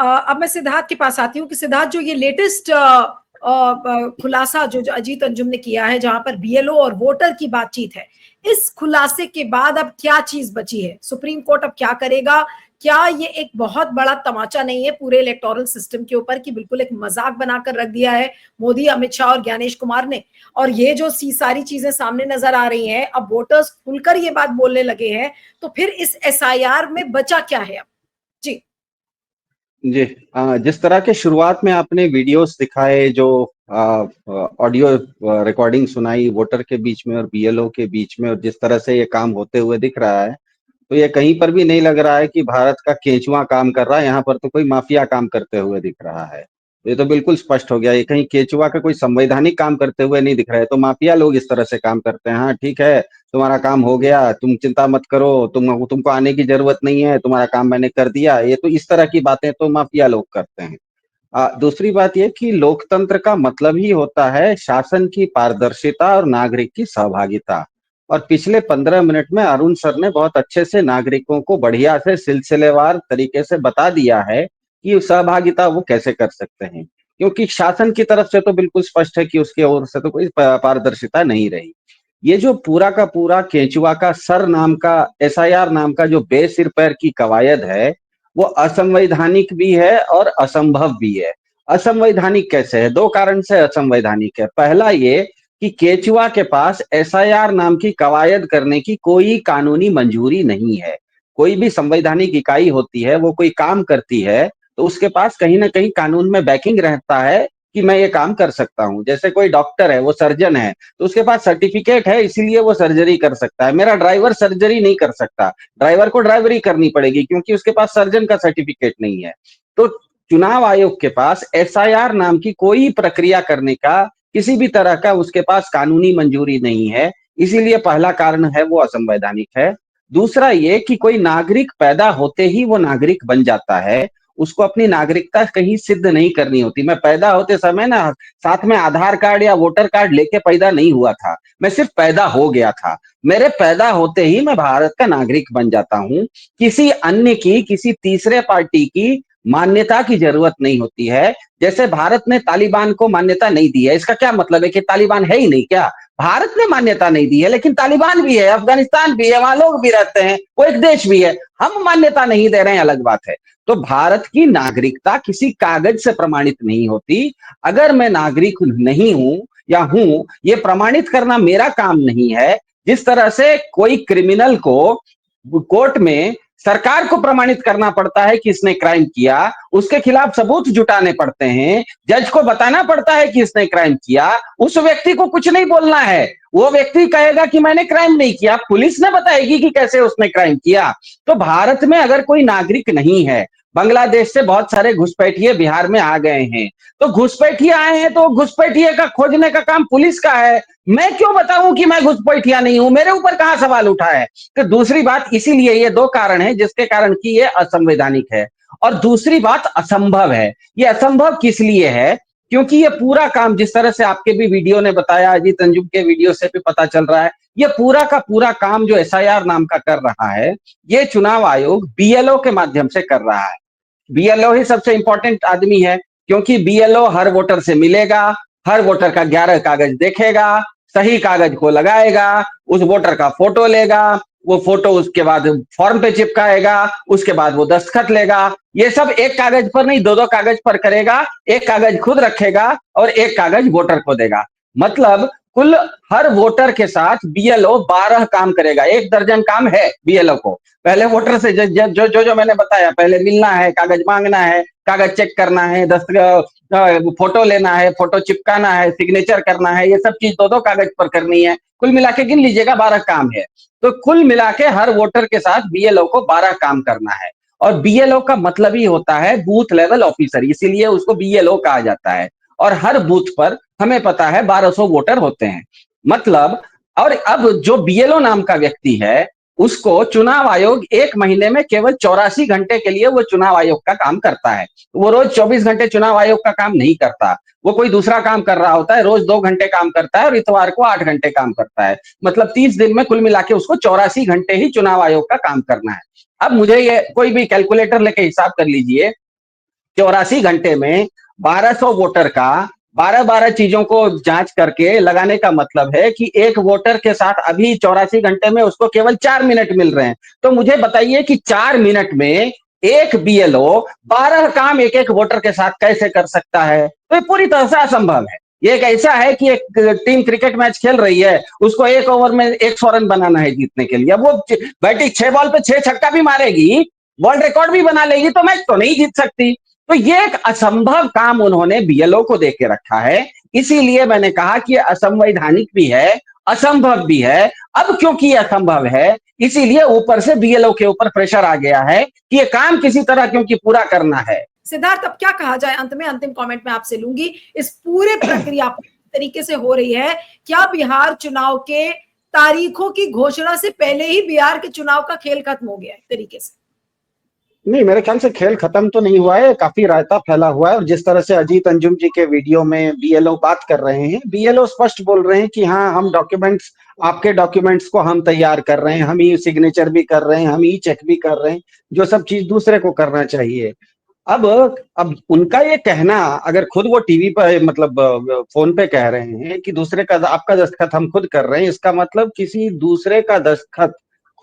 अब मैं सिद्धार्थ के पास आती हूँ कि सिद्धार्थ, जो ये लेटेस्ट खुलासा जो अजीत अंजुम ने किया है, जहां पर बीएलओ और वोटर की बातचीत है, इस खुलासे के बाद अब क्या चीज बची है? सुप्रीम कोर्ट अब क्या करेगा? क्या ये एक बहुत बड़ा तमाचा नहीं है पूरे इलेक्टोरल सिस्टम के ऊपर, कि बिल्कुल एक मजाक बनाकर रख दिया है मोदी, अमित शाह और ज्ञानेश कुमार ने? और ये जो सारी चीजें सामने नजर आ रही हैं, अब वोटर्स खुलकर ये बात बोलने लगे हैं, तो फिर इस एसआईआर में बचा क्या है अब? जी जी। जिस तरह के शुरुआत में आपने वीडियोस दिखाए, जो ऑडियो रिकॉर्डिंग सुनाई वोटर के बीच में और बीएलओ के बीच में, और जिस तरह से ये काम होते हुए दिख रहा है, तो ये कहीं पर भी नहीं लग रहा है कि भारत का केंचुआ काम कर रहा है। यहाँ पर तो कोई माफिया काम करते हुए दिख रहा है। ये तो बिल्कुल स्पष्ट हो गया, ये कहीं केंचुआ का कोई संवैधानिक काम करते हुए नहीं दिख रहा है। तो माफिया लोग इस तरह से काम करते हैं। हाँ ठीक है, तुम्हारा काम हो गया, तुम चिंता मत करो, तुमको आने की जरूरत नहीं है, तुम्हारा काम मैंने कर दिया। ये तो इस तरह की बातें तो माफिया लोग करते हैं। दूसरी बात ये कि लोकतंत्र का मतलब ही होता है शासन की पारदर्शिता और नागरिक की सहभागिता। और पिछले 15 मिनट में अरुण सर ने बहुत अच्छे से नागरिकों को बढ़िया से सिलसिलेवार तरीके से बता दिया है कि सहभागिता वो कैसे कर सकते हैं। क्योंकि शासन की तरफ से तो बिल्कुल स्पष्ट है कि उसकी ओर से तो कोई पारदर्शिता नहीं रही। ये जो पूरा का पूरा केंचुआ का सर नाम का एसआईआर नाम का जो बेसिर पैर की कवायद है, वो असंवैधानिक भी है और असंभव भी है। असंवैधानिक कैसे है? दो कारण से असंवैधानिक है। पहला ये कि केचुआ के पास एसआईआर नाम की कवायद करने की कोई कानूनी मंजूरी नहीं है। कोई भी संवैधानिक इकाई होती है, वो कोई काम करती है, तो उसके पास कहीं ना कहीं कानून में बैकिंग रहता है कि मैं ये काम कर सकता हूं। जैसे कोई डॉक्टर है, वो सर्जन है, तो उसके पास सर्टिफिकेट है, इसीलिए वो सर्जरी कर सकता है। मेरा ड्राइवर सर्जरी नहीं कर सकता, ड्राइवर को ड्राइवरी करनी पड़ेगी क्योंकि उसके पास सर्जन का सर्टिफिकेट नहीं है। तो चुनाव आयोग के पास एसआईआर नाम की कोई प्रक्रिया करने का किसी भी तरह का उसके पास कानूनी मंजूरी नहीं है। इसीलिए पहला कारण है वो असंवैधानिक है। दूसरा ये कि कोई नागरिक पैदा होते ही वो नागरिक बन जाता है, उसको अपनी नागरिकता कहीं सिद्ध नहीं करनी होती। मैं पैदा होते समय ना साथ में आधार कार्ड या वोटर कार्ड लेके पैदा नहीं हुआ था, मैं सिर्फ पैदा हो गया था। मेरे पैदा होते ही मैं भारत का नागरिक बन जाता हूं। किसी अन्य की, किसी तीसरे पार्टी की मान्यता की जरूरत नहीं होती है। जैसे भारत ने तालिबान को मान्यता नहीं दी है, इसका क्या मतलब है कि तालिबान है ही नहीं क्या? भारत ने मान्यता नहीं दी है, लेकिन तालिबान भी है, अफगानिस्तान भी है, वहां लोग भी रहते हैं, वो एक देश भी है। हम मान्यता नहीं दे रहे हैं, अलग बात है। तो भारत की नागरिकता किसी कागज से प्रमाणित नहीं होती। अगर मैं नागरिक नहीं हूं या हूं, ये प्रमाणित करना मेरा काम नहीं है। जिस तरह से कोई क्रिमिनल को कोर्ट में सरकार को प्रमाणित करना पड़ता है कि इसने क्राइम किया, उसके खिलाफ सबूत जुटाने पड़ते हैं, जज को बताना पड़ता है कि इसने क्राइम किया, उस व्यक्ति को कुछ नहीं बोलना है। वो व्यक्ति कहेगा कि मैंने क्राइम नहीं किया, पुलिस ने बताएगी कि कैसे उसने क्राइम किया। तो भारत में अगर कोई नागरिक नहीं है, बांग्लादेश से बहुत सारे घुसपैठिए बिहार में आ गए हैं, तो घुसपैठिए आए हैं तो घुसपैठिए का खोजने का काम पुलिस का है। मैं क्यों बताऊं कि मैं घुसपैठिया नहीं हूं? मेरे ऊपर कहां सवाल उठा है? तो दूसरी बात, इसीलिए ये दो कारण है जिसके कारण की ये असंवैधानिक है। और दूसरी बात असंभव है। ये असंभव किस लिए है? क्योंकि ये पूरा काम, जिस तरह से आपके भी वीडियो ने बताया, अजीत अंजुम के वीडियो से भी पता चल रहा है, ये पूरा का पूरा काम जो एसआईआर नाम का कर रहा है, ये चुनाव आयोग बीएलओ के माध्यम से कर रहा है। बीएलओ ही सबसे इंपॉर्टेंट आदमी है, क्योंकि बीएलओ हर वोटर से मिलेगा, हर वोटर का 11 कागज देखेगा, सही कागज को लगाएगा, उस वोटर का फोटो लेगा, वो फोटो उसके बाद फॉर्म पे चिपकाएगा, उसके बाद वो दस्तखत लेगा। ये सब एक कागज पर नहीं, दो दो कागज पर करेगा। एक कागज खुद रखेगा और एक कागज वोटर को देगा। मतलब कुल हर वोटर के साथ बीएलओ 12 काम करेगा। 1 दर्जन काम है बीएलओ को। पहले वोटर से जो मैंने बताया, पहले मिलना है, कागज मांगना है, कागज चेक करना है, फोटो लेना है, फोटो चिपकाना है, सिग्नेचर करना है, ये सब चीज दो दो कागज पर करनी है। कुल मिला के गिन लीजिएगा 12 काम है। तो कुल मिला के हर वोटर के साथ बीएलओ को 12 काम करना है। और बीएलओ का मतलब ही होता है बूथ लेवल ऑफिसर, इसीलिए उसको बीएलओ कहा जाता है। और हर बूथ पर हमें पता है 1200 वोटर होते हैं। मतलब, और अब जो बीएलओ नाम का व्यक्ति है, उसको चुनाव आयोग 1 महीने में केवल 84 घंटे के लिए वो चुनाव आयोग का काम करता है। वो रोज 24 घंटे चुनाव आयोग का काम नहीं करता, वो कोई दूसरा काम कर रहा होता है। रोज 2 घंटे काम करता है और इतवार को 8 घंटे काम करता है। मतलब 30 दिन में कुल मिला के उसको 84 घंटे ही चुनाव आयोग का काम करना है। अब मुझे ये कोई भी कैलकुलेटर लेके हिसाब कर लीजिए 84 घंटे में 1200 वोटर का 12-12 चीजों को जांच करके लगाने का मतलब है कि एक वोटर के साथ अभी 84 घंटे में उसको केवल 4 मिनट मिल रहे हैं। तो मुझे बताइए कि 4 मिनट में एक बीएलओ 12 काम एक एक वोटर के साथ कैसे कर सकता है? तो ये पूरी तरह से असंभव है। ये एक ऐसा है कि एक टीम क्रिकेट मैच खेल रही है, उसको एक ओवर में 100 रन बनाना है जीतने के लिए। अब वो बैटिंग 6 बॉल पे 6 छक्का भी मारेगी, वर्ल्ड रिकॉर्ड भी बना लेगी, तो मैच तो नहीं जीत सकती। तो ये एक असंभव काम उन्होंने बीएलओ को देके रखा है। इसीलिए मैंने कहा कि असंवैधानिक भी है, असंभव भी है। अब क्योंकि ये असंभव है, इसीलिए ऊपर से बीएलओ के ऊपर प्रेशर आ गया है कि ये काम किसी तरह क्योंकि पूरा करना है। सिद्धार्थ, अब क्या कहा जाए? अंत में अंतिम कमेंट में आपसे लूंगी। इस पूरे प्रक्रिया तरीके से हो रही है, क्या बिहार चुनाव के तारीखों की घोषणा से पहले ही बिहार के चुनाव का खेल खत्म हो गया है तरीके से? नहीं, मेरे ख्याल से खेल खत्म तो नहीं हुआ है, काफी रायता फैला हुआ है। और जिस तरह से अजीत अंजुम जी के वीडियो में बीएलओ बात कर रहे हैं, बीएलओ स्पष्ट बोल रहे हैं कि हाँ, हम डॉक्यूमेंट्स, आपके डॉक्यूमेंट्स को हम तैयार कर रहे हैं, हम ई सिग्नेचर भी कर रहे हैं, हम ई चेक भी कर रहे हैं, जो सब चीज दूसरे को करना चाहिए। अब अब उनका ये कहना, अगर खुद वो टीवी पर मतलब फोन पे कह रहे हैं कि दूसरे का आपका दस्तखत हम खुद कर रहे हैं, इसका मतलब किसी दूसरे का दस्तखत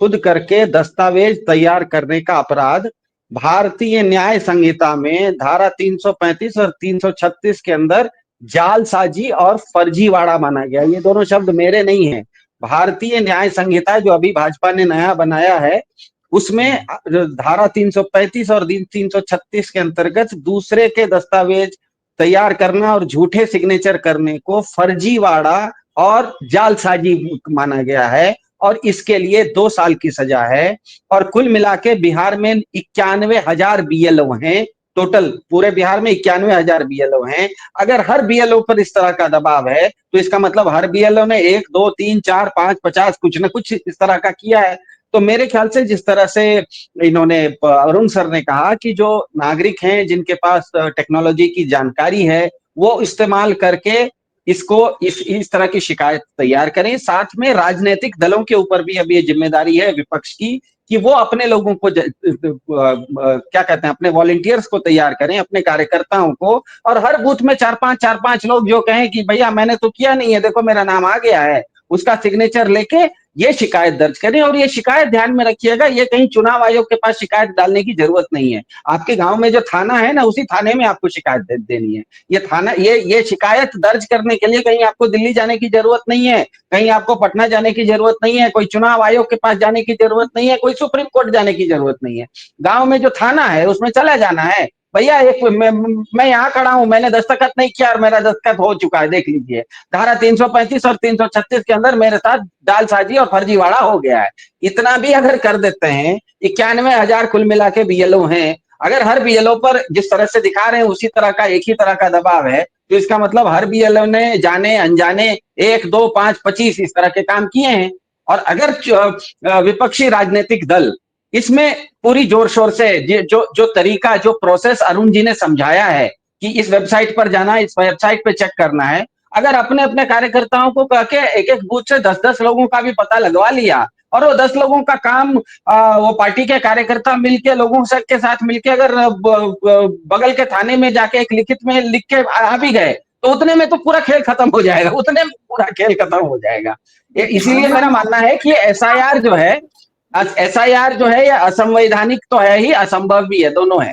खुद करके दस्तावेज तैयार करने का अपराध भारतीय न्याय संहिता में धारा 335 और 336 के अंदर जालसाजी और फर्जीवाड़ा माना गया। ये दोनों शब्द मेरे नहीं है, भारतीय न्याय संहिता जो अभी भाजपा ने नया बनाया है, उसमें धारा 335 और 336 के अंतर्गत दूसरे के दस्तावेज तैयार करना और झूठे सिग्नेचर करने को फर्जीवाड़ा और जालसाजी माना गया है, और इसके लिए 2 साल की सजा है। और कुल मिला के बिहार में 91,000 बीएलओ हैं, टोटल पूरे बिहार में 91,000 बीएलओ हैं। अगर हर बीएलओ पर इस तरह का दबाव है, तो इसका मतलब हर बीएलओ ने 1, 2, 3, 4, 5, 50 कुछ न कुछ इस तरह का किया है। तो मेरे ख्याल से जिस तरह से इन्होंने, अरुण सर ने कहा कि जो नागरिक हैं जिनके पास टेक्नोलॉजी की जानकारी है, वो इस्तेमाल करके इसको इस तरह की शिकायत तैयार करें। साथ में राजनीतिक दलों के ऊपर भी अब ये जिम्मेदारी है विपक्ष की कि वो अपने लोगों को क्या कहते हैं, अपने वॉलंटियर्स को तैयार करें, अपने कार्यकर्ताओं को, और हर बूथ में 4-5 लोग जो कहें कि भैया मैंने तो किया नहीं है, देखो मेरा नाम आ गया है, उसका सिग्नेचर लेके ये शिकायत दर्ज करें। और ये शिकायत ध्यान में रखिएगा, ये कहीं चुनाव आयोग के पास शिकायत डालने की जरूरत नहीं है। आपके गांव में जो थाना है ना, उसी थाने में आपको शिकायत देनी है। ये थाना, ये शिकायत दर्ज करने के लिए कहीं आपको दिल्ली जाने की जरूरत नहीं है, कहीं आपको पटना जाने की जरूरत नहीं है, कोई चुनाव आयोग के पास जाने की जरूरत नहीं है, कोई सुप्रीम कोर्ट जाने की जरूरत नहीं है। गांव में जो थाना है उसमें चला जाना है, भैया एक मैं यहाँ खड़ा हूं, मैंने दस्तखत नहीं किया और मेरा दस्तखत हो चुका है, देख लीजिए। धारा 335 और 336 के अंदर मेरे साथ जालसाजी और फर्जीवाड़ा हो गया है। इतना भी अगर कर देते हैं, 91,000 कुल मिला के बीएलओ हैं, अगर हर बीएलओ पर जिस तरह से दिखा रहे हैं उसी तरह का, एक ही तरह का दबाव है, तो इसका मतलब हर बीएलओ ने जाने अनजाने 1, 2, 5, 25 इस तरह के काम किए हैं। और अगर विपक्षी राजनीतिक दल इसमें पूरी जोर शोर से जो तरीका, जो प्रोसेस अरुण जी ने समझाया है कि इस वेबसाइट पर जाना, इस वेबसाइट पे चेक करना है, अगर अपने अपने कार्यकर्ताओं को कह के एक एक बूथ से 10-10 लोगों का भी पता लगवा लिया, और वो 10 लोगों का काम वो पार्टी के कार्यकर्ता मिलके, लोगों के साथ मिलके अगर बगल के थाने में जाके एक लिखित में लिख के आ भी गए, तो उतने में तो पूरा खेल खत्म हो जाएगा, उतने में पूरा खेल खत्म हो जाएगा। इसीलिए मेरा मानना है कि एसआईआर जो है, एसआईआर जो है, ये असंवैधानिक तो है ही, असंभव भी है, दोनों है।